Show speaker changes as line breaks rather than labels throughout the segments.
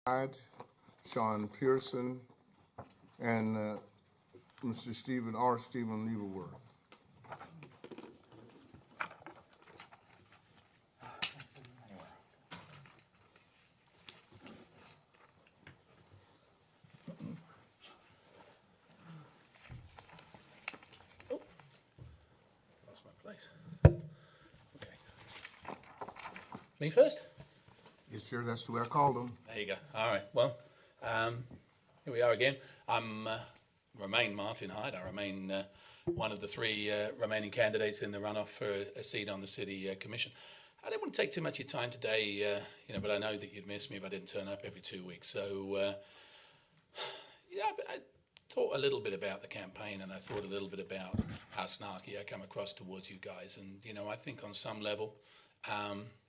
Hyde, Sean Pearson, and Mr. Stephen Leavenworth.
Lost my place. Okay. Me first?
Yes, sir, that's the way I called them.
There you go. All right. Well, here we are again. Remain Martin Hyde. I remain one of the three remaining candidates in the runoff for a seat on the City Commission. I don't want to take too much of your time today, but I know that you'd miss me if I didn't turn up every 2 weeks. So, I thought a little bit about the campaign, and I thought a little bit about how snarky I come across towards you guys. And, I think on some level,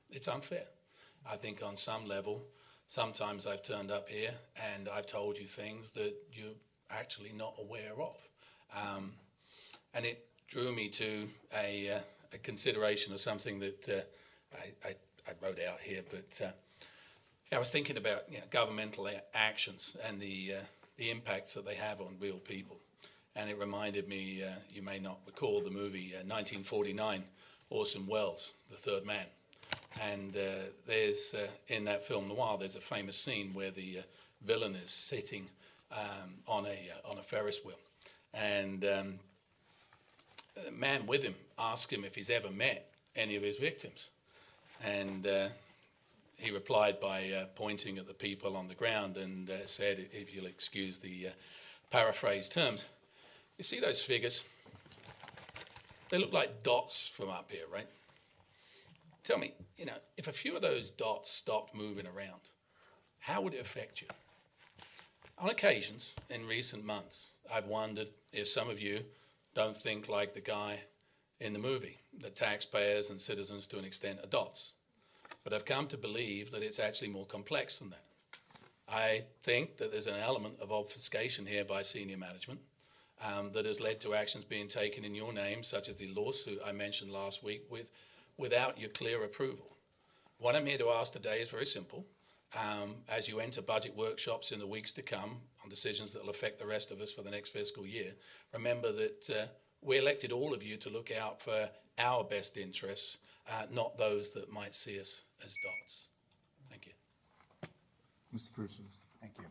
it's unfair. I think on some level, sometimes I've turned up here and I've told you things that you're actually not aware of. And it drew me to a consideration of something that I wrote out here. But I was thinking about governmental actions and the impacts that they have on real people. And it reminded me, you may not recall the movie 1949, Orson Welles, The Third Man. And there's in that film noir, there's a famous scene where the villain is sitting on a Ferris wheel, and the man with him asks him if he's ever met any of his victims, and he replied by pointing at the people on the ground and said, if you'll excuse the paraphrased terms, you see those figures? They look like dots from up here, right? Tell me, if a few of those dots stopped moving around, how would it affect you? On occasions, in recent months, I've wondered if some of you don't think like the guy in the movie, that taxpayers and citizens to an extent are dots. But I've come to believe that it's actually more complex than that. I think that there's an element of obfuscation here by senior management that has led to actions being taken in your name, such as the lawsuit I mentioned last week, without your clear approval. What I'm here to ask today is very simple. As you enter budget workshops in the weeks to come on decisions that will affect the rest of us for the next fiscal year, remember that we elected all of you to look out for our best interests, not those that might see us as dots. Thank you.
Mr. Pearson.
Thank you.